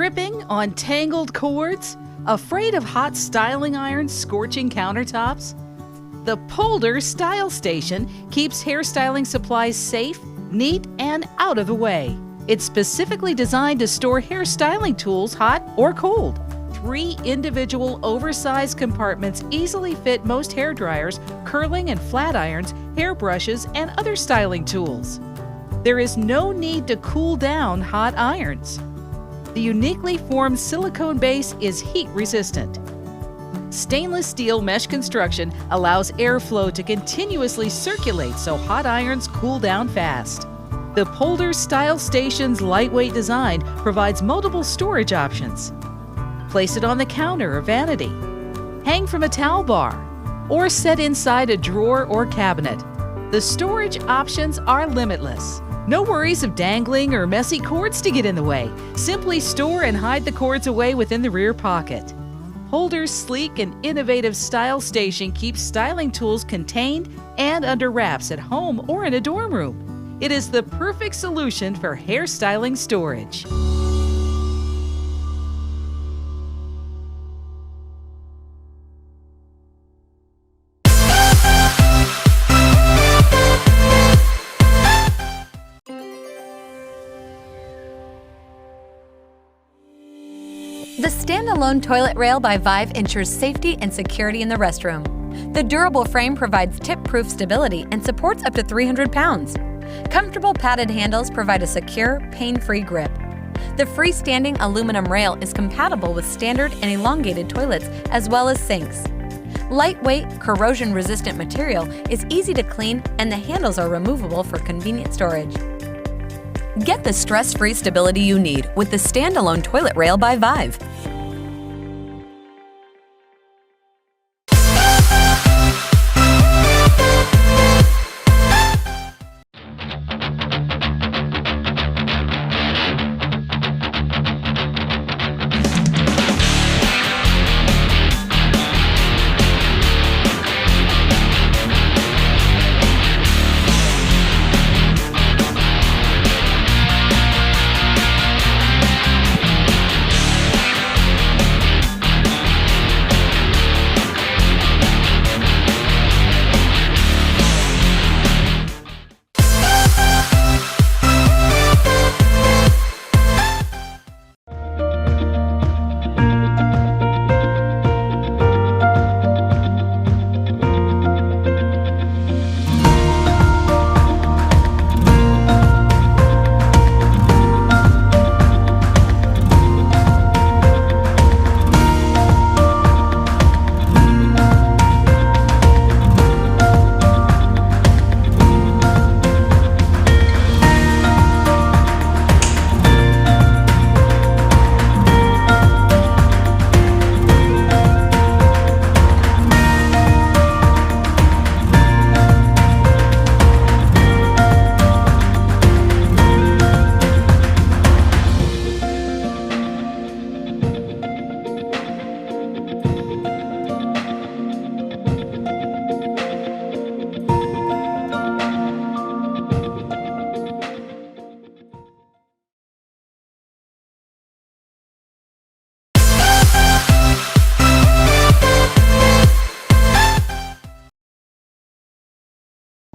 Tripping on tangled cords? Afraid of hot styling irons scorching countertops? The Polder Style Station keeps hairstyling supplies safe, neat, and out of the way. It's specifically designed to store hairstyling tools hot or cold. 3 individual oversized compartments easily fit most hair dryers, curling and flat irons, hairbrushes, and other styling tools. There is no need to cool down hot irons. The uniquely formed silicone base is heat resistant. Stainless steel mesh construction allows airflow to continuously circulate so hot irons cool down fast. The Polder Style Station's lightweight design provides multiple storage options. Place it on the counter or vanity, hang from a towel bar, or set inside a drawer or cabinet. The storage options are limitless. No worries of dangling or messy cords to get in the way. Simply store and hide the cords away within the rear pocket. Polder's sleek and innovative style station keeps styling tools contained and under wraps at home or in a dorm room. It is the perfect solution for hairstyling storage. The standalone toilet rail by 𝐁 ensures safety and security in the restroom. The durable frame provides tip-proof stability and supports up to 300 pounds. Comfortable padded handles provide a secure, pain-free grip. The freestanding aluminum rail is compatible with standard and elongated toilets as well as sinks. Lightweight, corrosion-resistant material is easy to clean, and the handles are removable for convenient storage. Get the stress-free stability you need with the standalone toilet rail by 𝐁.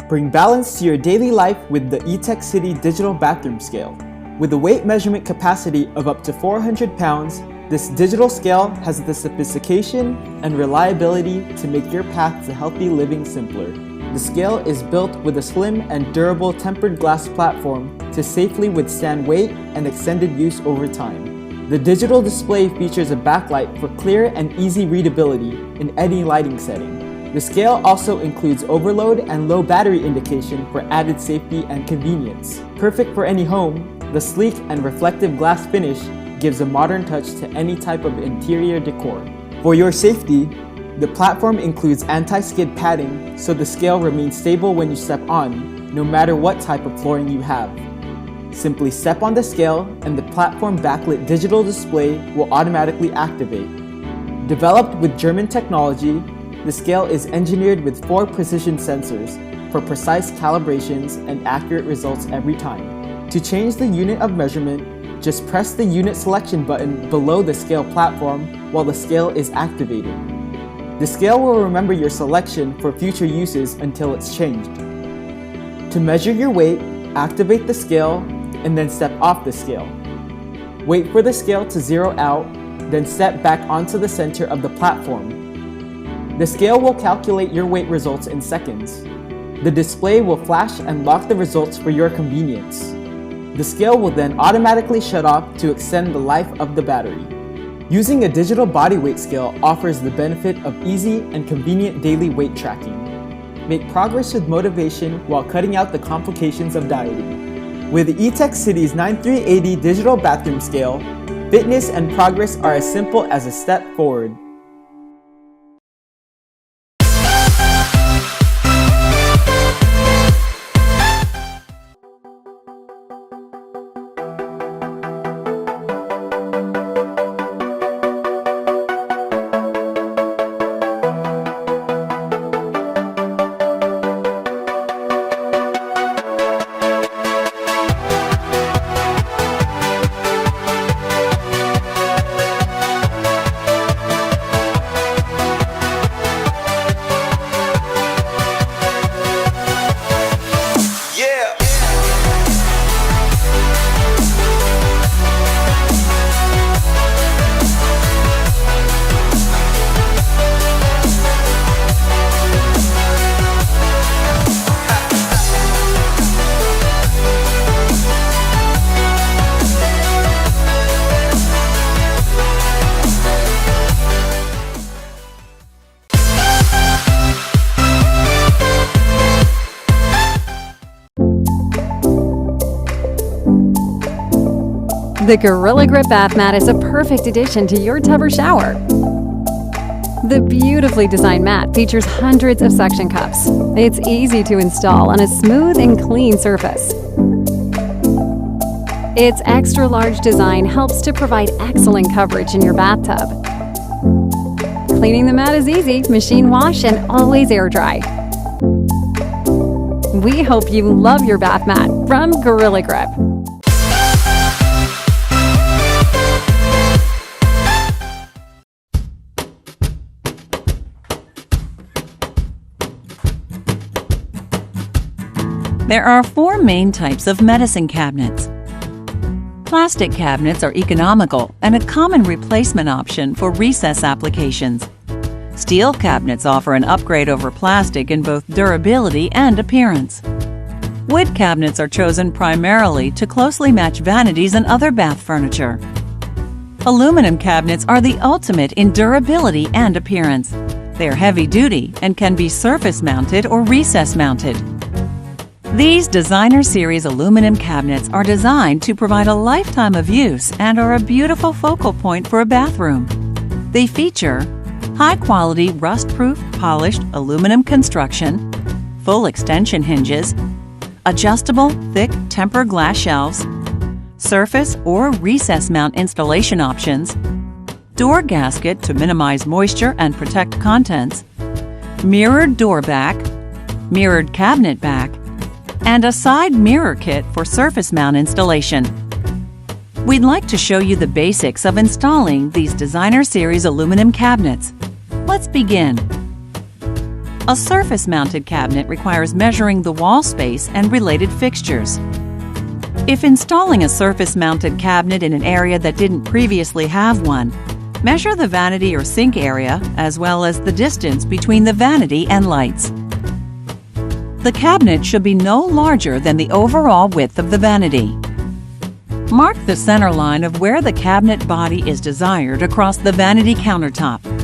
Bring balance to your daily life with the eTech City Digital Bathroom Scale. With a weight measurement capacity of up to 400 pounds, this digital scale has the sophistication and reliability to make your path to healthy living simpler. The scale is built with a slim and durable tempered glass platform to safely withstand weight and extended use over time. The digital display features a backlight for clear and easy readability in any lighting setting. The scale also includes overload and low battery indication for added safety and convenience. Perfect for any home, the sleek and reflective glass finish gives a modern touch to any type of interior decor. For your safety, the platform includes anti-skid padding so the scale remains stable when you step on, no matter what type of flooring you have. Simply step on the scale and the platform backlit digital display will automatically activate. Developed with German technology, the scale is engineered with 4 precision sensors for precise calibrations and accurate results every time. To change the unit of measurement, just press the unit selection button below the scale platform while the scale is activated. The scale will remember your selection for future uses until it's changed. To measure your weight, activate the scale and then step off the scale. Wait for the scale to zero out, then step back onto the center of the platform. The scale will calculate your weight results in seconds. The display will flash and lock the results for your convenience. The scale will then automatically shut off to extend the life of the battery. Using a digital body weight scale offers the benefit of easy and convenient daily weight tracking. Make progress with motivation while cutting out the complications of dieting. With the eTech City's 9380 digital bathroom scale, fitness and progress are as simple as a step forward. The Gorilla Grip Bath Mat is a perfect addition to your tub or shower. The beautifully designed mat features hundreds of suction cups. It's easy to install on a smooth and clean surface. Its extra-large design helps to provide excellent coverage in your bathtub. Cleaning the mat is easy, machine wash, and always air dry. We hope you love your bath mat from Gorilla Grip. There are four main types of medicine cabinets. Plastic cabinets are economical and a common replacement option for recess applications. Steel cabinets offer an upgrade over plastic in both durability and appearance. Wood cabinets are chosen primarily to closely match vanities and other bath furniture. Aluminum cabinets are the ultimate in durability and appearance. They are heavy-duty and can be surface-mounted or recess-mounted. These designer series aluminum cabinets are designed to provide a lifetime of use and are a beautiful focal point for a bathroom. They feature high-quality rust-proof polished aluminum construction, full extension hinges, adjustable thick tempered glass shelves, surface or recess mount installation options, door gasket to minimize moisture and protect contents, mirrored door back, mirrored cabinet back, and a side mirror kit for surface mount installation. We'd like to show you the basics of installing these designer series aluminum cabinets. Let's begin. A surface-mounted cabinet requires measuring the wall space and related fixtures. If installing a surface-mounted cabinet in an area that didn't previously have one, measure the vanity or sink area as well as the distance between the vanity and lights. The cabinet should be no larger than the overall width of the vanity. Mark the center line of where the cabinet body is desired across the vanity countertop.